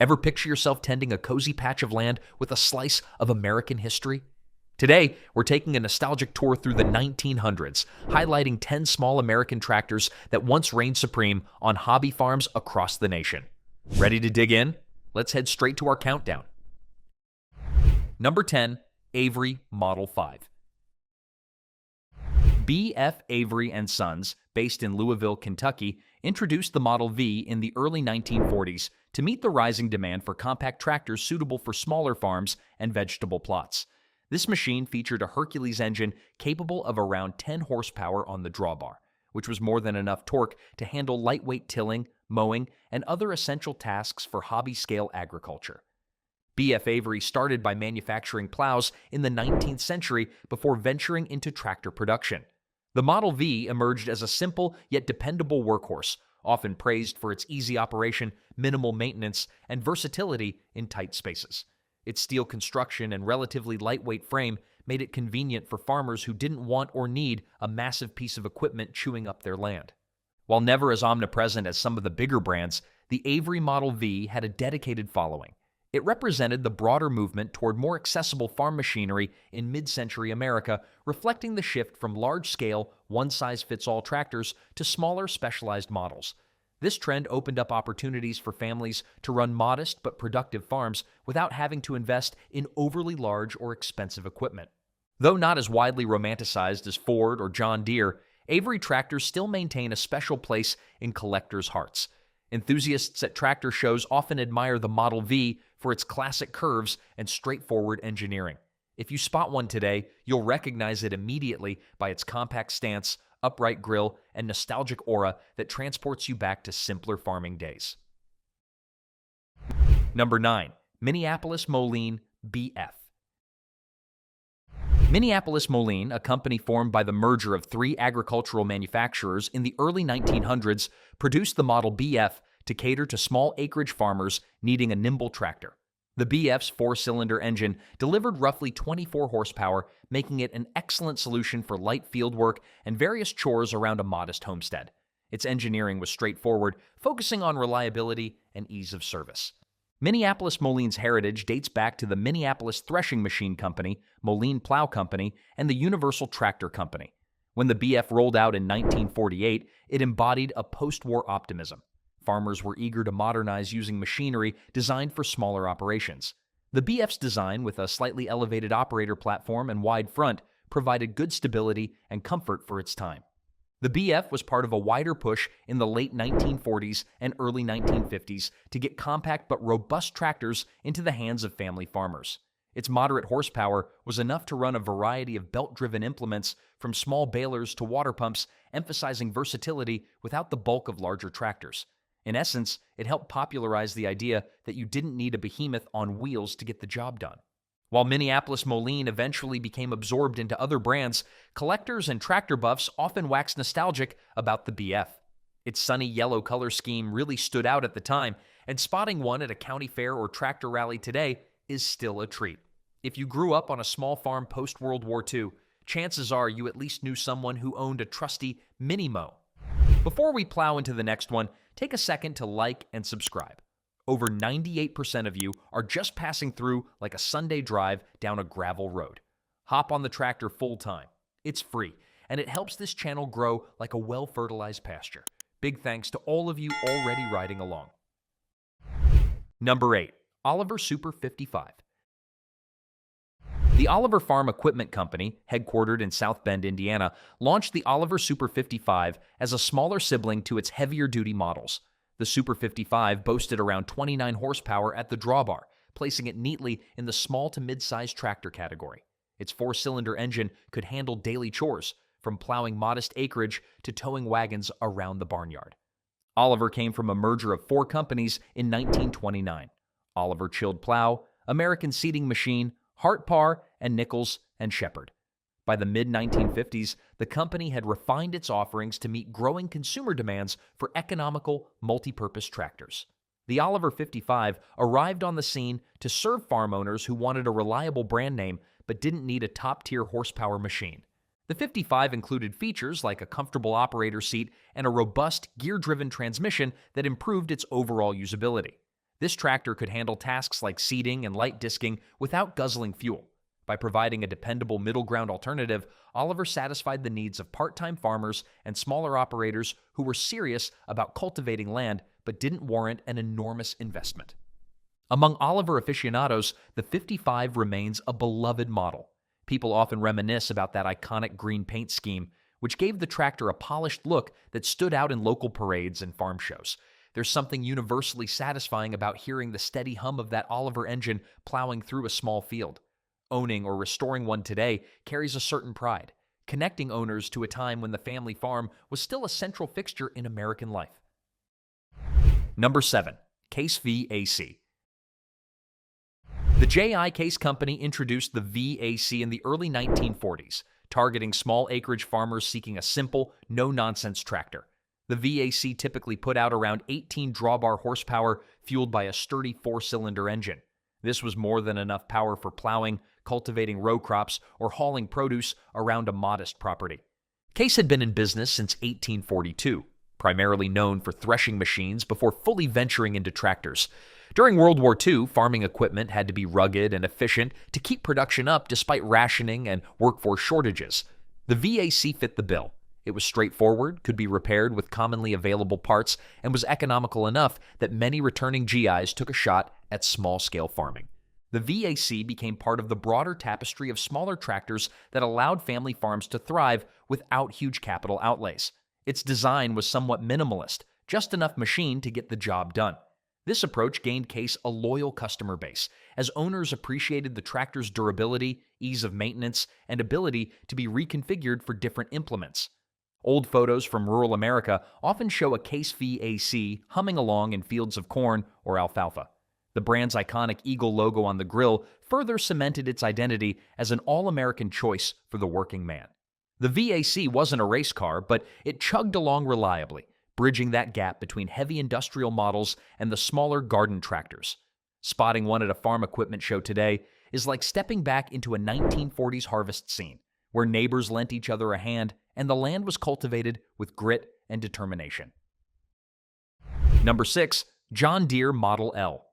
Ever picture yourself tending a cozy patch of land with a slice of American history? Today, we're taking a nostalgic tour through the 1900s, highlighting 10 small American tractors that once reigned supreme on hobby farms across the nation. Ready to dig in? Let's head straight to our countdown. Number 10, Avery Model 5. BF Avery & Sons, based in Louisville, Kentucky, introduced the Model V in the early 1940s to meet the rising demand for compact tractors suitable for smaller farms and vegetable plots. This machine featured a Hercules engine capable of around 10 horsepower on the drawbar, which was more than enough torque to handle lightweight tilling, mowing, and other essential tasks for hobby-scale agriculture. BF Avery started by manufacturing plows in the 19th century before venturing into tractor production. The Model V emerged as a simple yet dependable workhorse, often praised for its easy operation, minimal maintenance, and versatility in tight spaces. Its steel construction and relatively lightweight frame made it convenient for farmers who didn't want or need a massive piece of equipment chewing up their land. While never as omnipresent as some of the bigger brands, the Avery Model V had a dedicated following. It represented the broader movement toward more accessible farm machinery in mid-century America, reflecting the shift from large-scale, one-size-fits-all tractors to smaller, specialized models. This trend opened up opportunities for families to run modest but productive farms without having to invest in overly large or expensive equipment. Though not as widely romanticized as Ford or John Deere, Avery tractors still maintain a special place in collectors' hearts. Enthusiasts at tractor shows often admire the Model V for its classic curves and straightforward engineering. If you spot one today, you'll recognize it immediately by its compact stance, upright grille, and nostalgic aura that transports you back to simpler farming days. Number 9, Minneapolis Molen BF. Minneapolis Molen, a company formed by the merger of 3 agricultural manufacturers in the early 1900s, produced the Model BF to cater to small acreage farmers needing a nimble tractor. The BF's 4-cylinder engine delivered roughly 24 horsepower, making it an excellent solution for light field work and various chores around a modest homestead. Its engineering was straightforward, focusing on reliability and ease of service. Minneapolis Molen's heritage dates back to the Minneapolis Threshing Machine Company, Molen Plow Company, and the Universal Tractor Company. When the BF rolled out in 1948, it embodied a post-war optimism. Farmers were eager to modernize using machinery designed for smaller operations. The BF's design, with a slightly elevated operator platform and wide front, provided good stability and comfort for its time. The BF was part of a wider push in the late 1940s and early 1950s to get compact but robust tractors into the hands of family farmers. Its moderate horsepower was enough to run a variety of belt-driven implements, from small balers to water pumps, emphasizing versatility without the bulk of larger tractors. In essence, it helped popularize the idea that you didn't need a behemoth on wheels to get the job done. While Minneapolis Molen eventually became absorbed into other brands, collectors and tractor buffs often wax nostalgic about the BF. Its sunny yellow color scheme really stood out at the time, and spotting one at a county fair or tractor rally today is still a treat. If you grew up on a small farm post-World War II, chances are you at least knew someone who owned a trusty mini-mow. Before we plow into the next one, take a second to like and subscribe. Over 98% of you are just passing through like a Sunday drive down a gravel road. Hop on the tractor full time. It's free, and it helps this channel grow like a well-fertilized pasture. Big thanks to all of you already riding along. Number 8, Oliver Super 55. The Oliver Farm Equipment Company, headquartered in South Bend, Indiana, launched the Oliver Super 55 as a smaller sibling to its heavier-duty models. The Super 55 boasted around 29 horsepower at the drawbar, placing it neatly in the small to mid-sized tractor category. Its 4-cylinder engine could handle daily chores, from plowing modest acreage to towing wagons around the barnyard. Oliver came from a merger of 4 companies in 1929: Oliver Chilled Plow, American Seeding Machine, Hart Parr, and Nichols and Shepard. By the mid-1950s, the company had refined its offerings to meet growing consumer demands for economical, multi-purpose tractors. The Oliver 55 arrived on the scene to serve farm owners who wanted a reliable brand name but didn't need a top-tier horsepower machine. The 55 included features like a comfortable operator seat and a robust, gear-driven transmission that improved its overall usability. This tractor could handle tasks like seeding and light disking without guzzling fuel. By providing a dependable middle ground alternative, Oliver satisfied the needs of part-time farmers and smaller operators who were serious about cultivating land but didn't warrant an enormous investment. Among Oliver aficionados, the 55 remains a beloved model. People often reminisce about that iconic green paint scheme, which gave the tractor a polished look that stood out in local parades and farm shows. There's something universally satisfying about hearing the steady hum of that Oliver engine plowing through a small field. Owning or restoring one today carries a certain pride, connecting owners to a time when the family farm was still a central fixture in American life. Number 7. Casevac. The J.I. Case Company introduced the VAC in the early 1940s, targeting small acreage farmers seeking a simple, no-nonsense tractor. The VAC typically put out around 18 drawbar horsepower, fueled by a sturdy 4-cylinder engine. This was more than enough power for plowing, cultivating row crops, or hauling produce around a modest property. Case had been in business since 1842, primarily known for threshing machines before fully venturing into tractors. During World War II, farming equipment had to be rugged and efficient to keep production up despite rationing and workforce shortages. The VAC fit the bill. It was straightforward, could be repaired with commonly available parts, and was economical enough that many returning GIs took a shot at small-scale farming. The VAC became part of the broader tapestry of smaller tractors that allowed family farms to thrive without huge capital outlays. Its design was somewhat minimalist, just enough machine to get the job done. This approach gained Case a loyal customer base, as owners appreciated the tractor's durability, ease of maintenance, and ability to be reconfigured for different implements. Old photos from rural America often show a Casevac humming along in fields of corn or alfalfa. The brand's iconic eagle logo on the grill further cemented its identity as an all-American choice for the working man. The VAC wasn't a race car, but it chugged along reliably, bridging that gap between heavy industrial models and the smaller garden tractors. Spotting one at a farm equipment show today is like stepping back into a 1940s harvest scene, where neighbors lent each other a hand and the land was cultivated with grit and determination. Number 6. John Deere Model L.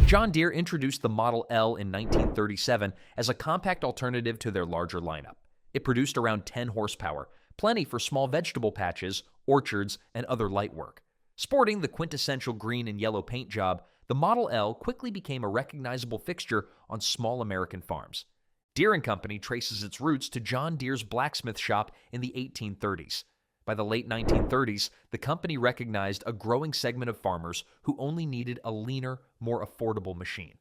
John Deere introduced the Model L in 1937 as a compact alternative to their larger lineup. It produced around 10 horsepower, plenty for small vegetable patches, orchards, and other light work. Sporting the quintessential green and yellow paint job, the Model L quickly became a recognizable fixture on small American farms. Deere & Company traces its roots to John Deere's blacksmith shop in the 1830s. By the late 1930s, the company recognized a growing segment of farmers who only needed a leaner, more affordable machine.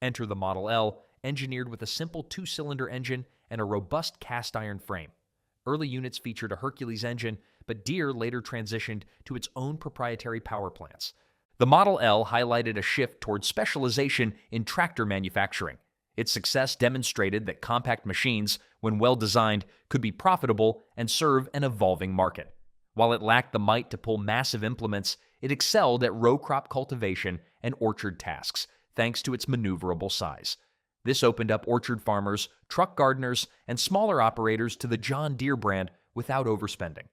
Enter the Model L, engineered with a simple 2-cylinder engine and a robust cast-iron frame. Early units featured a Hercules engine, but Deere later transitioned to its own proprietary power plants. The Model L highlighted a shift towards specialization in tractor manufacturing. Its success demonstrated that compact machines, when well designed, could be profitable and serve an evolving market. While it lacked the might to pull massive implements, it excelled at row crop cultivation and orchard tasks, thanks to its maneuverable size. This opened up orchard farmers, truck gardeners, and smaller operators to the John Deere brand without overspending.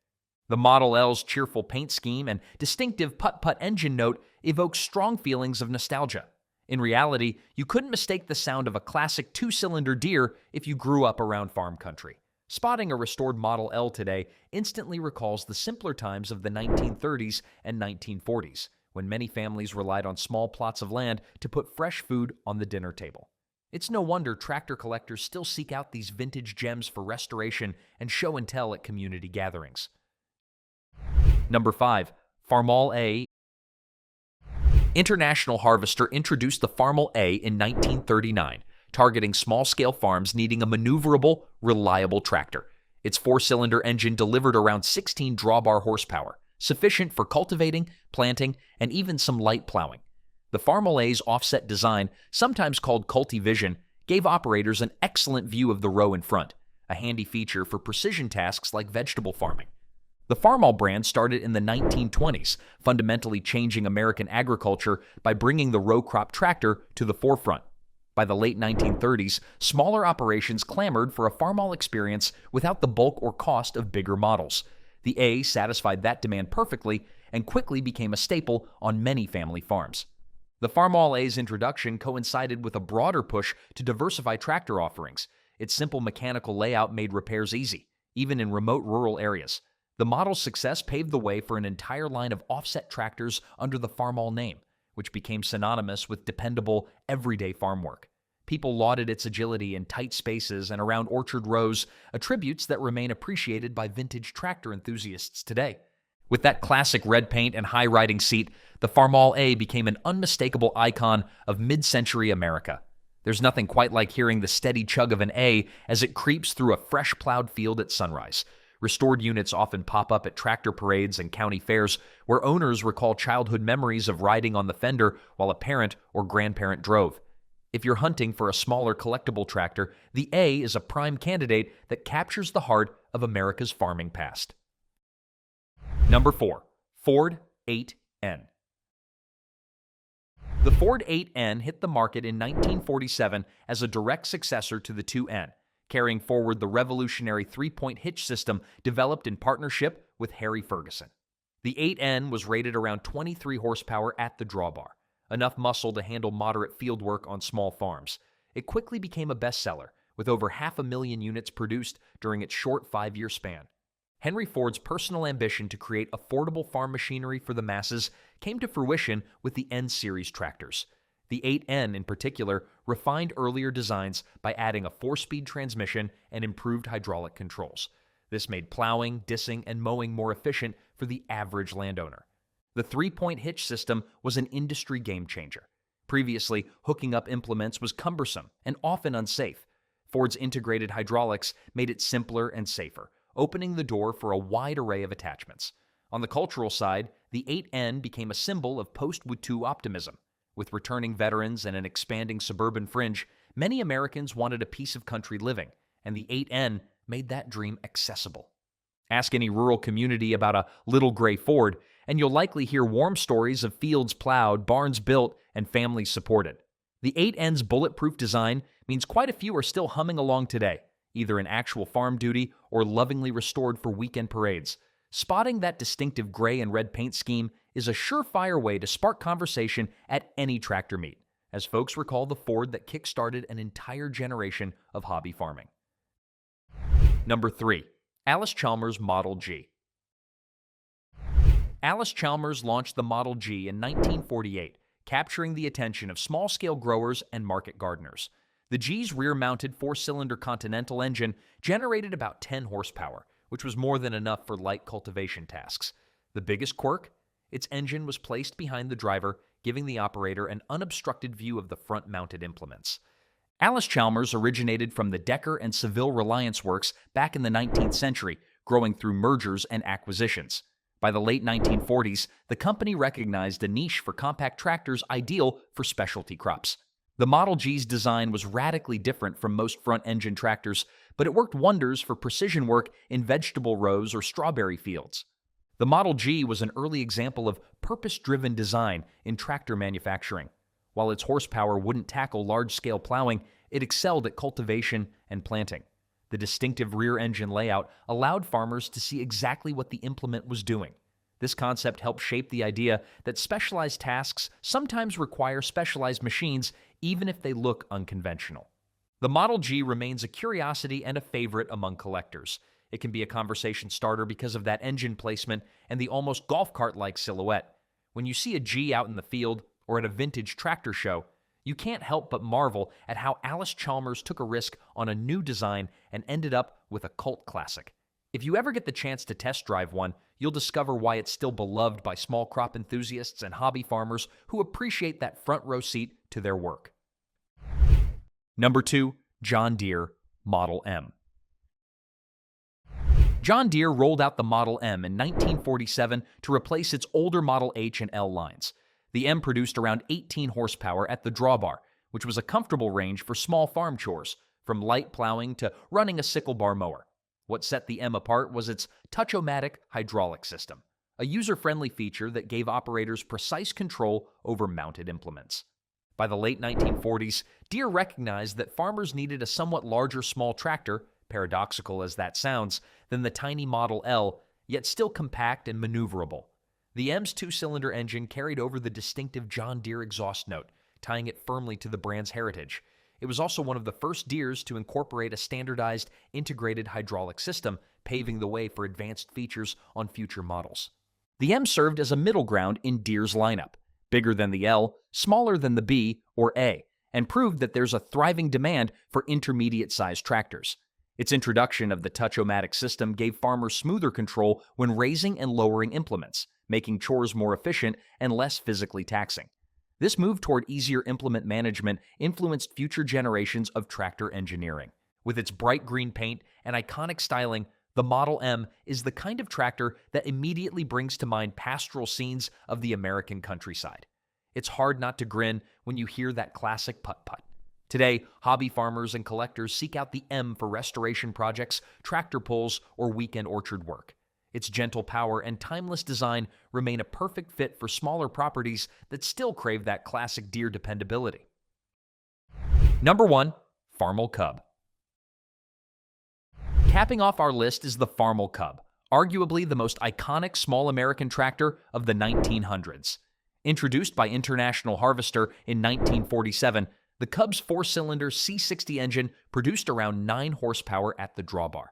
The Model L's cheerful paint scheme and distinctive putt-putt engine note evoke strong feelings of nostalgia. In reality, you couldn't mistake the sound of a classic 2-cylinder Deere if you grew up around farm country. Spotting a restored Model L today instantly recalls the simpler times of the 1930s and 1940s, when many families relied on small plots of land to put fresh food on the dinner table. It's no wonder tractor collectors still seek out these vintage gems for restoration and show and tell at community gatherings. Number 5. Farmall A. International Harvester introduced the Farmall A in 1939, targeting small-scale farms needing a maneuverable, reliable tractor. Its 4-cylinder engine delivered around 16 drawbar horsepower, sufficient for cultivating, planting, and even some light plowing. The Farmall A's offset design, sometimes called Cultivision, gave operators an excellent view of the row in front, a handy feature for precision tasks like vegetable farming. The Farmall brand started in the 1920s, fundamentally changing American agriculture by bringing the row crop tractor to the forefront. By the late 1930s, smaller operations clamored for a Farmall experience without the bulk or cost of bigger models. The A satisfied that demand perfectly, and quickly became a staple on many family farms. The Farmall A's introduction coincided with a broader push to diversify tractor offerings. Its simple mechanical layout made repairs easy, even in remote rural areas. The model's success paved the way for an entire line of offset tractors under the Farmall name, which became synonymous with dependable, everyday farm work. People lauded its agility in tight spaces and around orchard rows, attributes that remain appreciated by vintage tractor enthusiasts today. With that classic red paint and high riding seat, the Farmall A became an unmistakable icon of mid-century America. There's nothing quite like hearing the steady chug of an A as it creeps through a fresh plowed field at sunrise. Restored units often pop up at tractor parades and county fairs, where owners recall childhood memories of riding on the fender while a parent or grandparent drove. If you're hunting for a smaller collectible tractor, the A is a prime candidate that captures the heart of America's farming past. Number 4. Ford 8N. The Ford 8N hit the market in 1947 as a direct successor to the 2N, carrying forward the revolutionary three-point hitch system developed in partnership with Harry Ferguson. The 8N was rated around 23 horsepower at the drawbar, enough muscle to handle moderate field work on small farms. It quickly became a bestseller, with over 500,000 units produced during its short 5-year span. Henry Ford's personal ambition to create affordable farm machinery for the masses came to fruition with the N-Series tractors. The 8N, in particular, refined earlier designs by adding a 4-speed transmission and improved hydraulic controls. This made plowing, dissing, and mowing more efficient for the average landowner. The 3-point hitch system was an industry game-changer. Previously, hooking up implements was cumbersome and often unsafe. Ford's integrated hydraulics made it simpler and safer, opening the door for a wide array of attachments. On the cultural side, the 8N became a symbol of post-WOTU optimism. With returning veterans and an expanding suburban fringe, many Americans wanted a piece of country living, and the 8N made that dream accessible. Ask any rural community about a little gray Ford, and you'll likely hear warm stories of fields plowed, barns built, and families supported. The 8N's bulletproof design means quite a few are still humming along today, either in actual farm duty or lovingly restored for weekend parades. Spotting that distinctive gray and red paint scheme is a surefire way to spark conversation at any tractor meet, as folks recall the Ford that kick-started an entire generation of hobby farming. Number 3. Allis Chalmers Model G. Allis Chalmers launched the Model G in 1948, capturing the attention of small-scale growers and market gardeners. The G's rear-mounted 4-cylinder Continental engine generated about 10 horsepower, which was more than enough for light cultivation tasks. The biggest quirk? Its engine was placed behind the driver, giving the operator an unobstructed view of the front-mounted implements. Allis Chalmers originated from the Decker and Seville Reliance Works back in the 19th century, growing through mergers and acquisitions. By the late 1940s, the company recognized a niche for compact tractors ideal for specialty crops. The Model G's design was radically different from most front-engine tractors, but it worked wonders for precision work in vegetable rows or strawberry fields. The Model G was an early example of purpose-driven design in tractor manufacturing. While its horsepower wouldn't tackle large-scale plowing, it excelled at cultivation and planting. The distinctive rear-engine layout allowed farmers to see exactly what the implement was doing. This concept helped shape the idea that specialized tasks sometimes require specialized machines, even if they look unconventional. The Model G remains a curiosity and a favorite among collectors. It can be a conversation starter because of that engine placement and the almost golf cart-like silhouette. When you see a G out in the field or at a vintage tractor show, you can't help but marvel at how Allis Chalmers took a risk on a new design and ended up with a cult classic. If you ever get the chance to test drive one, you'll discover why it's still beloved by small crop enthusiasts and hobby farmers who appreciate that front row seat to their work. Number 2. John Deere Model M. John Deere rolled out the Model M in 1947 to replace its older Model H and L lines. The M produced around 18 horsepower at the drawbar, which was a comfortable range for small farm chores, from light plowing to running a sickle bar mower. What set the M apart was its touch-o-matic hydraulic system, a user-friendly feature that gave operators precise control over mounted implements. By the late 1940s, Deere recognized that farmers needed a somewhat larger small tractor, paradoxical as that sounds, than the tiny Model L, yet still compact and maneuverable. The M's two-cylinder engine carried over the distinctive John Deere exhaust note, tying it firmly to the brand's heritage. It was also one of the first Deeres to incorporate a standardized, integrated hydraulic system, paving the way for advanced features on future models. The M served as a middle ground in Deere's lineup, bigger than the L, smaller than the B or A, and proved that there's a thriving demand for intermediate-sized tractors. Its introduction of the Touch-O-Matic system gave farmers smoother control when raising and lowering implements, making chores more efficient and less physically taxing. This move toward easier implement management influenced future generations of tractor engineering. With its bright green paint and iconic styling, the Model M is the kind of tractor that immediately brings to mind pastoral scenes of the American countryside. It's hard not to grin when you hear that classic putt-putt. Today, hobby farmers and collectors seek out the M for restoration projects, tractor pulls, or weekend orchard work. Its gentle power and timeless design remain a perfect fit for smaller properties that still crave that classic Deere dependability. Number 1. Farmall Cub. Capping off our list is the Farmall Cub, arguably the most iconic small American tractor of the 1900s. Introduced by International Harvester in 1947, the Cub's four-cylinder C60 engine produced around 9 horsepower at the drawbar.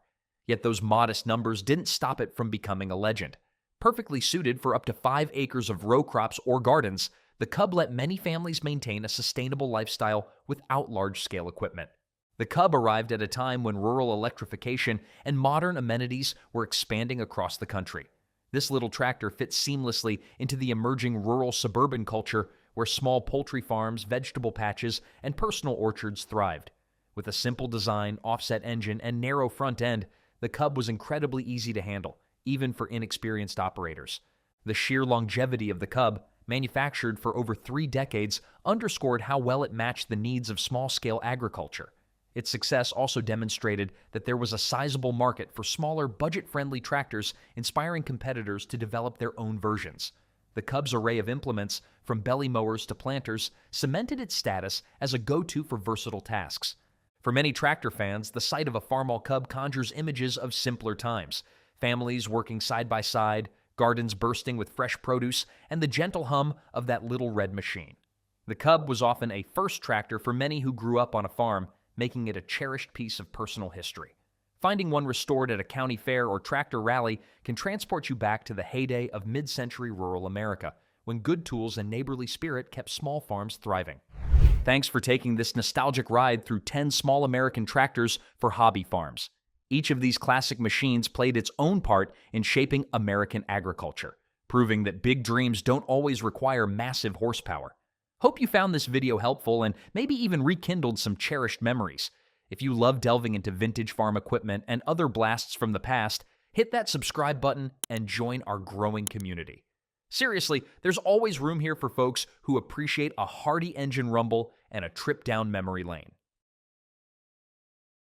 Yet those modest numbers didn't stop it from becoming a legend. Perfectly suited for up to 5 acres of row crops or gardens, the Cub let many families maintain a sustainable lifestyle without large-scale equipment. The Cub arrived at a time when rural electrification and modern amenities were expanding across the country. This little tractor fits seamlessly into the emerging rural suburban culture where small poultry farms, vegetable patches, and personal orchards thrived. With a simple design, offset engine, and narrow front end, the Cub was incredibly easy to handle, even for inexperienced operators. The sheer longevity of the Cub, manufactured for over 3 decades, underscored how well it matched the needs of small-scale agriculture. Its success also demonstrated that there was a sizable market for smaller, budget-friendly tractors, inspiring competitors to develop their own versions. The Cub's array of implements, from belly mowers to planters, cemented its status as a go-to for versatile tasks. For many tractor fans, the sight of a Farmall Cub conjures images of simpler times, families working side by side, gardens bursting with fresh produce, and the gentle hum of that little red machine. The Cub was often a first tractor for many who grew up on a farm, making it a cherished piece of personal history. Finding one restored at a county fair or tractor rally can transport you back to the heyday of mid-century rural America, when good tools and neighborly spirit kept small farms thriving. Thanks for taking this nostalgic ride through 10 small American tractors for hobby farms. Each of these classic machines played its own part in shaping American agriculture, proving that big dreams don't always require massive horsepower. Hope you found this video helpful and maybe even rekindled some cherished memories. If you love delving into vintage farm equipment and other blasts from the past, hit that subscribe button and join our growing community. Seriously, there's always room here for folks who appreciate a hearty engine rumble and a trip down memory lane.